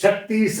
36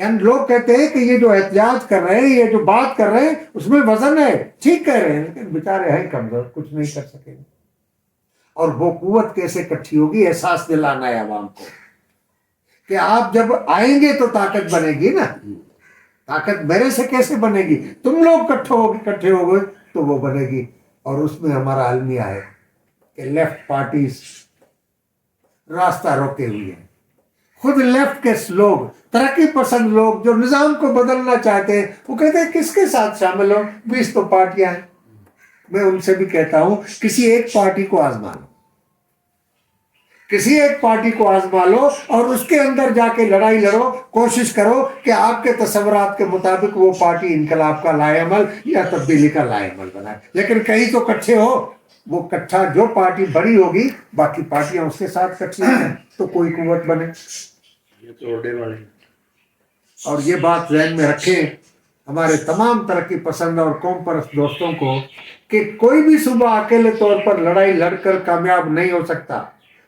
یعنی لوگ کہتے ہیں کہ یہ جو احتجاج کر رہے ہیں، یہ جو بات کر رہے ہیں، اس میں وزن ہے، ٹھیک کہہ رہے ہیں، لیکن بیچارے ہیں کمزور، کچھ نہیں کر سکیں گے۔ اور وہ قوت کیسے اکٹھی ہوگی؟ احساس دلانا ہے عوام کو کہ آپ جب آئیں گے تو طاقت بنے گی نا۔ طاقت میرے سے کیسے بنے گی؟ تم لوگ اکٹھے ہو گئے تو وہ بنے گی۔ اور اس میں ہمارا المیہ ہے کہ لیفٹ پارٹیز راستہ روکے ہوئے ہیں، خود لیفٹ کے لوگ، ترقی پسند لوگ جو نظام کو بدلنا چاہتے ہیں، وہ کہتے ہیں کس کے ساتھ شامل ہو، 20 تو پارٹیاں ہیں۔ میں ان سے بھی کہتا ہوں کسی ایک پارٹی کو آزما لو، کسی ایک پارٹی کو آزما لو اور اس کے اندر جا کے لڑائی لڑو، کوشش کرو کہ آپ کے تصورات کے مطابق وہ پارٹی انقلاب کا لائے عمل یا تبدیلی کا لائے عمل بنائے۔ لیکن کہیں تو کٹھے ہو، وہ کٹھا جو پارٹی بڑی ہوگی باقی پارٹیاں اس کے ساتھ کٹھی ہیں تو کوئی قوت بنے۔ اور یہ بات ذہن میں رکھیں ہمارے تمام ترقی پسند اور قوم پرست دوستوں کو کہ کوئی بھی صوبہ اکیلے طور پر لڑائی لڑ کر کامیاب نہیں ہو سکتا۔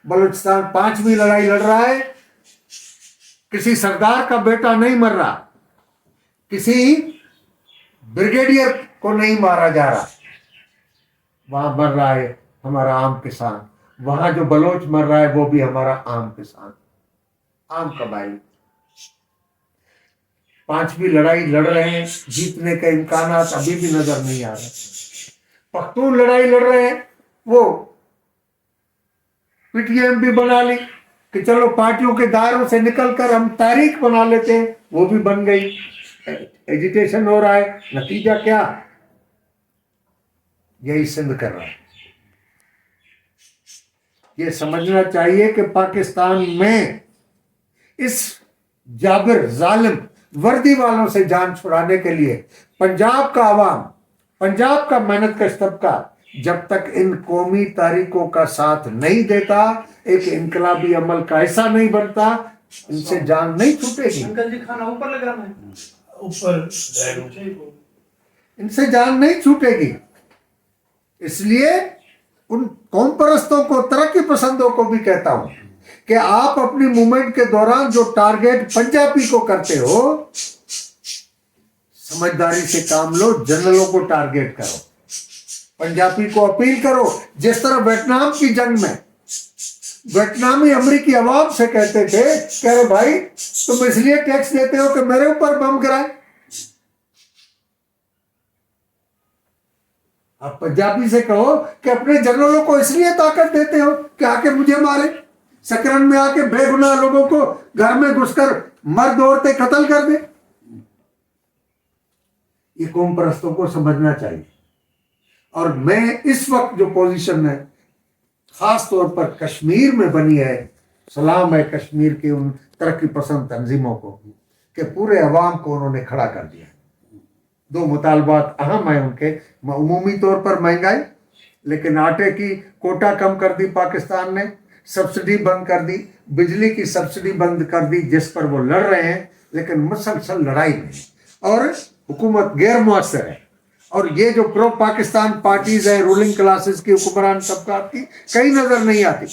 بلوچستان 5ویں لڑائی لڑ رہا ہے، کسی سردار کا بیٹا نہیں مر رہا، کسی بریگیڈیئر کو نہیں مارا جا رہا، وہاں مر رہا ہے ہمارا عام کسان، وہاں جو بلوچ مر رہا ہے وہ بھی ہمارا عام کسان، عام قبائل۔ 5ویں لڑائی لڑ رہے ہیں، جیتنے کے امکانات ابھی بھی نظر نہیں آ رہے۔ پختون لڑائی لڑ رہے ہیں، وہ پی ٹی ایم بھی بنا لی کہ چلو پارٹیوں کے دائروں سے نکل کر ہم تاریخ بنا لیتے ہیں، وہ بھی بن گئی، ایجیٹیشن ہو رہا ہے۔ نتیجہ کیا؟ یہی سندھ کر رہا ہے۔ یہ سمجھنا چاہیے کہ پاکستان میں اس جابر ظالم وردی والوں سے جان چھڑانے کے لیے پنجاب کا عوام، پنجاب کا محنت کش طبقہ جب تک ان قومی تاریخوں کا ساتھ نہیں دیتا، ایک انقلابی عمل کا حصہ نہیں بنتا، ان سے جان نہیں چھوٹے گی، ان سے جان نہیں چھوٹے گی۔ اس لیے ان قوم پرستوں کو، ترقی پسندوں کو بھی کہتا ہوں کہ آپ اپنی موومنٹ کے دوران جو ٹارگیٹ پنجابی کو کرتے ہو، سمجھداری سے کام لو، جنرلوں کو ٹارگیٹ کرو، پنجابی کو اپیل کرو، جس طرح ویتنام کی جنگ میں ویتنامی امریکی عوام سے کہتے تھے کہ ارے بھائی تم اس لیے ٹیکس دیتے ہو کہ میرے اوپر بم گرائے۔ آپ پنجابی سے کہو کہ اپنے جنرلوں کو اس لیے طاقت دیتے ہو کہ آ کے مجھے مارے، سکرن میں آ کے بے گناہ لوگوں کو گھر میں گھس کر مرد عورتیں قتل کر دے۔ یہ قوم پرستوں کو سمجھنا چاہیے۔ اور میں اس وقت جو پوزیشن ہے خاص طور پر کشمیر میں بنی ہے، سلام ہے کشمیر کے ان ترقی پسند تنظیموں کو کہ پورے عوام کو انہوں نے کھڑا کر دیا۔ 2 مطالبات اہم ہیں ان کے، عمومی طور پر مہنگائی، لیکن آٹے کی کوٹا کم کر دی پاکستان نے، سبسڈی بند کر دی، بجلی کی سبسڈی بند کر دی جس پر وہ لڑ رہے ہیں، لیکن مسلسل لڑائی میں اور حکومت غیر مؤثر ہے۔ اور یہ جو پرو پاکستان پارٹیز ہیں، رولنگ کلاسز کی، حکمران طبقات کی، کہیں نظر نہیں آتی۔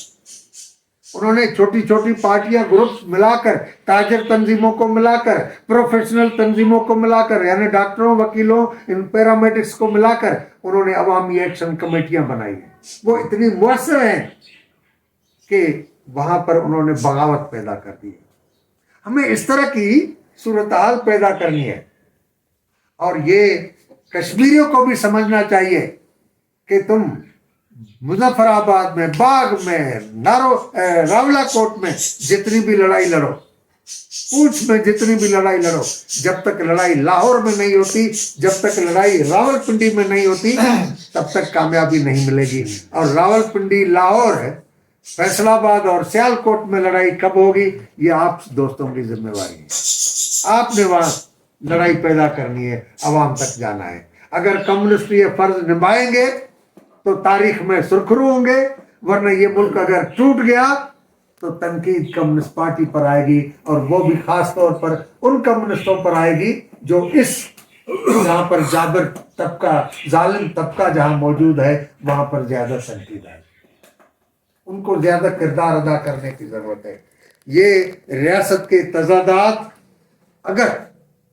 انہوں نے چھوٹی چھوٹی پارٹیاں، گروپس ملا کر، تاجر تنظیموں کو ملا کر، پروفیشنل تنظیموں کو ملا کر، یعنی ڈاکٹروں، وکیلوں، ان پیرامیڈکس کو ملا کر انہوں نے عوامی ایکشن کمیٹیاں بنائی ہیں۔ وہ اتنی مؤثر ہیں کہ وہاں پر انہوں نے بغاوت پیدا کر دی ہے۔ ہمیں اس طرح کی صورتحال پیدا کرنی ہے، اور یہ کشمیریوں کو بھی سمجھنا چاہیے کہ تم مظفر آباد میں، باغ میں، راولا کوٹ میں جتنی بھی لڑائی لڑو، پونچھ میں جتنی بھی لڑائی لڑو، جب تک لڑائی لاہور میں نہیں ہوتی، جب تک لڑائی راول پنڈی میں نہیں ہوتی، تب تک کامیابی نہیں ملے گی۔ اور راول پنڈی، لاہور، فیصل آباد اور سیال کوٹ میں لڑائی کب ہوگی، یہ آپ دوستوں کی ذمہ داری ہے۔ آپ نے وہاں لڑائی پیدا کرنی ہے، عوام تک جانا ہے۔ اگر کمیونسٹ یہ فرض نبھائیں گے تو تاریخ میں سرخرو ہوں گے، ورنہ یہ ملک اگر ٹوٹ گیا تو تنقید کمیونسٹ پارٹی پر آئے گی، اور وہ بھی خاص طور پر ان کمیونسٹوں پر آئے گی جو اس جہاں پر جابر طبقہ، ظالم طبقہ جہاں موجود ہے وہاں پر زیادہ تنقید آئے گی۔ ان کو زیادہ کردار ادا کرنے کی ضرورت ہے۔ یہ ریاست کے تضادات اگر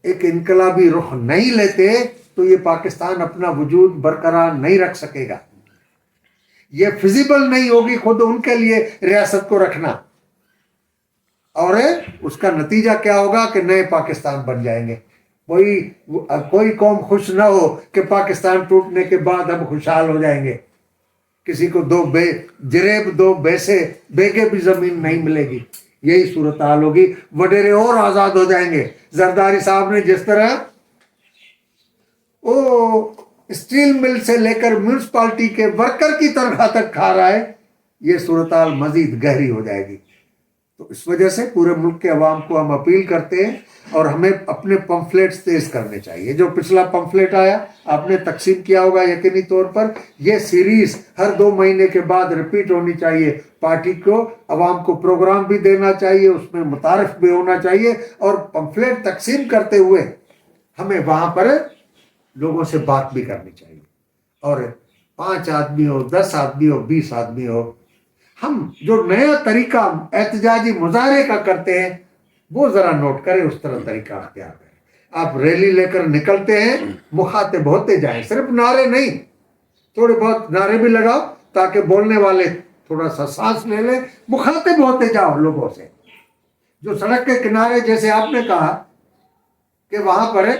ایک انقلابی رخ نہیں لیتے تو یہ پاکستان اپنا وجود برقرار نہیں رکھ سکے گا. یہ فزیبل نہیں ہوگی خود ان کے لیے ریاست کو رکھنا. اور اس کا نتیجہ کیا ہوگا کہ نئے پاکستان بن جائیں گے. کوئی قوم خوش نہ ہو کہ پاکستان ٹوٹنے کے بعد ہم خوشحال ہو جائیں گے. کسی کو دو بیسے بیگے بھی زمین نہیں ملے گی. یہی صورتحال ہوگی. وڈیرے اور آزاد ہو جائیں گے. زرداری صاحب نے جس طرح وہ اسٹیل مل سے لے کر میونسپالٹی کے ورکر کی تنخواہ تک کھا رہا ہے, یہ صورتحال مزید گہری ہو جائے گی. تو اس وجہ سے پورے ملک کے عوام کو ہم اپیل کرتے ہیں اور ہمیں اپنے پمفلیٹس تیز کرنے چاہیے. جو پچھلا پمفلیٹ آیا آپ نے تقسیم کیا ہوگا یقینی طور پر. یہ سیریز ہر 2 مہینے کے بعد ریپیٹ ہونی چاہیے. پارٹی کو عوام کو پروگرام بھی دینا چاہیے, اس میں متعارف بھی ہونا چاہیے, اور پمفلیٹ تقسیم کرتے ہوئے ہمیں وہاں پر لوگوں سے بات بھی کرنی چاہیے. اور 5 آدمی ہو, 10 آدمی ہو, 20 آدمی ہو, ہم جو نیا طریقہ احتجاجی مظاہرے کا کرتے ہیں وہ ذرا نوٹ کریں, اس طرح طریقہ اختیار کریں. آپ ریلی لے کر نکلتے ہیں, مخاطب ہوتے جائیں, صرف نعرے نہیں, تھوڑے بہت نعرے بھی لگاؤ تاکہ بولنے والے تھوڑا سا سانس لے لیں. مخاطب ہوتے جاؤ لوگوں سے. جو سڑک کے کنارے جیسے آپ نے کہا کہ وہاں پر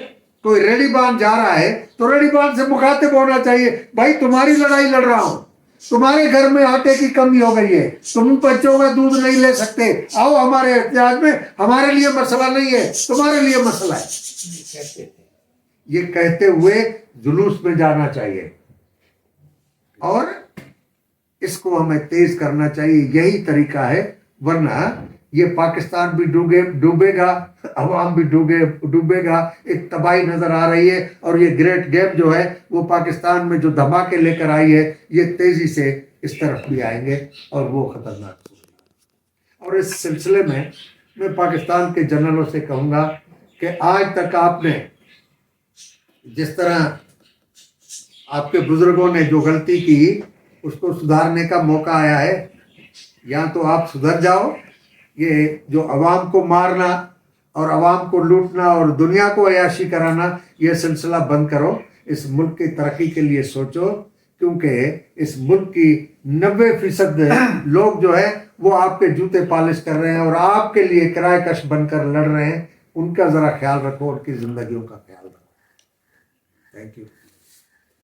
کوئی ریڈی بان جا رہا ہے تو ریڈی بان سے مخاطب ہونا چاہیے, بھائی تمہاری لڑائی لڑ رہا ہوں, تمہارے گھر میں آٹے کی کمی ہو گئی ہے, تم بچوں کا دودھ نہیں لے سکتے, آؤ ہمارے احتجاج میں, ہمارے لیے مسئلہ نہیں ہے, تمہارے لیے مسئلہ ہے. یہ کہتے ہوئے جلوس میں جانا چاہیے اور اس کو ہمیں تیز کرنا چاہیے. یہی طریقہ ہے, ورنہ یہ پاکستان بھی ڈوبے گا, عوام بھی ڈوبے گا. ایک تباہی نظر آ رہی ہے, اور یہ گریٹ گیم جو ہے وہ پاکستان میں جو دھماکے لے کر آئی ہے یہ تیزی سے اس طرف بھی آئیں گے اور وہ خطرناک. اور اس سلسلے میں پاکستان کے جنرلوں سے کہوں گا کہ آج تک آپ نے جس طرح آپ کے بزرگوں نے جو غلطی کی اس کو سدھارنے کا موقع آیا ہے, یا تو آپ سدھر جاؤ, یہ جو عوام کو مارنا اور عوام کو لوٹنا اور دنیا کو عیاشی کرانا یہ سلسلہ بند کرو. اس ملک کی ترقی کے لیے سوچو, کیونکہ اس ملک کی 90% لوگ جو ہے وہ آپ کے جوتے پالش کر رہے ہیں اور آپ کے لیے کرائے کش بن کر لڑ رہے ہیں. ان کا ذرا خیال رکھو, ان کی زندگیوں کا خیال رکھو. Thank you.